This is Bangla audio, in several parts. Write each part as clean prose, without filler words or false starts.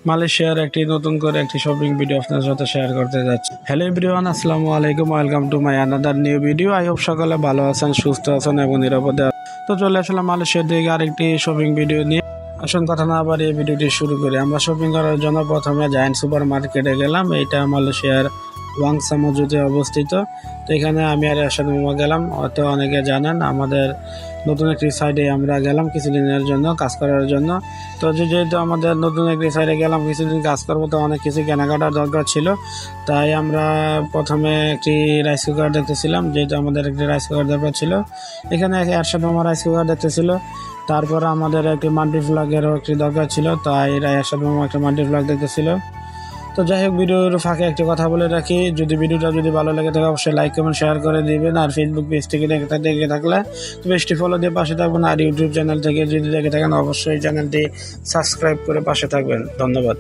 মালয়েশিয়ার একটি নতুন করে একটি শপিং ভিডিও আপনার সাথে শেয়ার করতে যাচ্ছি। হ্যালো এভরিওয়ান, আসসালামু আলাইকুম, welcome to my another new video. I hope সকলে ভালো আছেন, সুস্থ আছেন এবং নিরাপদে আছেন। তো চলে আসলাম মালয়েশিয়ার দিকে আরেকটি শপিং ভিডিও নিয়ে। আসুন কথা না বাড়িয়ে ভিডিওটি শুরু করি। আমরা শপিং করার জন্য প্রথমে জায়ান্ট সুপার মার্কেটে গেলাম। এটা মালয়েশিয়ার ওয়াংসা মসজিদে অবস্থিত। তো এখানে আমি আর এরশাদ মামা গেলাম। হয়তো অনেকে জানেন, আমাদের নতুন একটি সাইডে আমরা গেলাম কিছুদিনের জন্য কাজ করার জন্য। তো যেহেতু আমাদের নতুন একটি সাইডে গেলাম কিছুদিন কাজ করবো, তো অনেক কিছু কেনাকাটার দরকার ছিল। তাই আমরা প্রথমে একটি রাইস কুকার দেখতেছিলাম, যেহেতু আমাদের একটি রাইস কুকার দরকার ছিল। এখানে এরশাদ মামা রাইস কুকার দেখতেছিল। তারপর আমাদের একটি মাল্টি ফ্ল্যাগেরও একটি দরকার ছিল, তাই এরশাদ মামা একটা মাল্টি ফ্ল্যাগ দেখতেছিল। তো যাই হোক, ভিডিওর ফাঁকে একটি কথা বলে রাখি, ভিডিওটা ভালো লাগে তাহলে অবশ্যই লাইক কমেন্ট শেয়ার করে দিবেন। আর ফেসবুক পেজ থেকে দেখে থাকলে পেজটি ফলো দিয়ে পাশে থাকবেন। আর ইউটিউব চ্যানেল থেকে যদি দেখে থাকেন অবশ্যই চ্যানেলটি সাবস্ক্রাইব করে পাশে থাকবেন। ধন্যবাদ।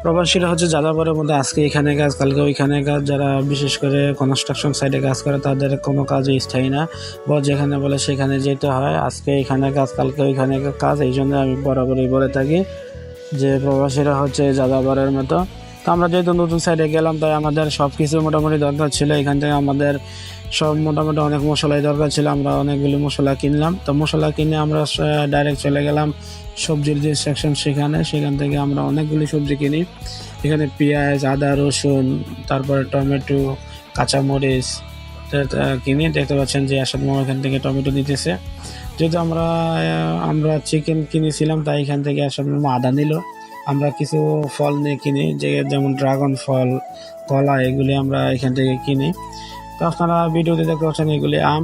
প্রবাসীরা হচ্ছে যাযাবরের মধ্যে, আজকে এখানে কাজ কালকে ওইখানে কাজ। যারা বিশেষ করে কনস্ট্রাকশন সাইডে কাজ করে তাদের কোনো কাজই স্থায়ী না, বা যেখানে বলে সেখানে যেতে হয়। আজকে এখানে কাজ কালকে ওইখানে কাজ, এই জন্য আমি বরাবরই বলে থাকি যে প্রবাসীরা হচ্ছে যাযাবরের মতো। তো আমরা যেহেতু নতুন সাইডে গেলাম, তাই আমাদের সব কিছু মোটামুটি দরকার ছিল। এখান থেকে আমাদের সব মোটামুটি অনেক মশলাই দরকার ছিল। আমরা অনেকগুলি মশলা কিনলাম। তো মশলা কিনে আমরা ডাইরেক্ট চলে গেলাম সবজির যে সেকশন, সেখান থেকে আমরা অনেকগুলি সবজি কিনি। এখানে পেঁয়াজ, আদা, রসুন, তারপরে টমেটো, কাঁচামরিচ কিনি। দেখতে পাচ্ছেন যে আসাদ মামা এখান থেকে টমেটো দিতেছে। যেহেতু আমরা চিকেন কিনেছিলাম, তাই এখান থেকে আসাদ মামা আদা নিল। আমরা কিছু ফল নিয়ে কিনি, যেমন ড্রাগন ফল, কলা, এগুলি আমরা এখান থেকে কিনি। তো আপনারা ভিডিওতে দেখতে পাচ্ছেন এগুলি আম।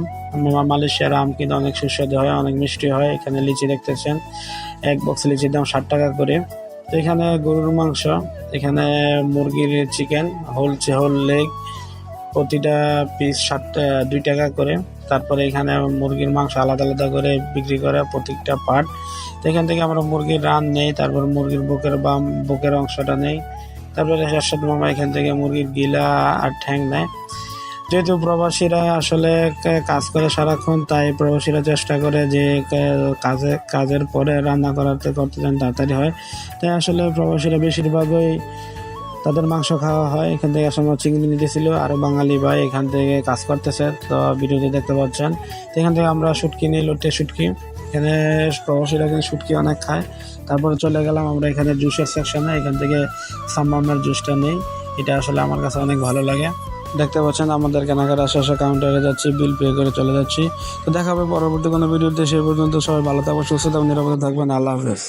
মালয়েশিয়ার আম কিন্তু অনেক সুস্বাদু হয়, অনেক মিষ্টি হয়। এখানে লিচি দেখতেছেন, এক বক্স লিচির দাম 60 টাকা করে। তো এখানে গরুর মাংস, এখানে মুরগির চিকেন, হোল লেগ, প্রতিটা পিস 2 টাকা করে। তারপরে এখানে মুরগির মাংস আলাদা আলাদা করে বিক্রি করে প্রত্যেকটা পার্ট। তো এখান থেকে আমরা মুরগির রান নেই, তারপর মুরগির বুকের অংশটা নেই। তারপরে এরশাদ মামা এখান থেকে মুরগির গিলা আর ঠ্যাং নেয়। যেহেতু প্রবাসীরা আসলে কাজ করে সারাক্ষণ, তাই প্রবাসীরা চেষ্টা করে যে কাজের পরে রান্না করতে যেন তাড়াতাড়ি হয়। তাই আসলে প্রবাসীরা বেশিরভাগই তাদের মাংস খাওয়া হয়। এখান থেকে আসলে চিংড়ি নিতেছিল, আরও বাঙালি ভাই এখান থেকে কাজ করতেছে। তো ভিডিওতে দেখতে পাচ্ছেন। তো এখান থেকে আমরা শুটকি নিই, লোটে শুটকি। এখানে প্রবাসীরা কিন্তু শুটকি অনেক খায়। তারপরে চলে গেলাম আমরা এখানে জুসের সেকশনে। এখান থেকে সাম্মামের জুসটা নেই, এটা আসলে আমার কাছে অনেক ভালো লাগে। দেখতে পাচ্ছেন আমাদের কেনাকাটা শেষে কাউন্টারে যাচ্ছি, বিল পে করে চলে যাচ্ছি। তো দেখা হবে পরবর্তী কোনো ভিডিওতে। সেই পর্যন্ত সবাই ভালো থাকবেন, সুস্থ থাকবেন, নিরাপদে থাকবেন। আল্লাহ হাফেজ।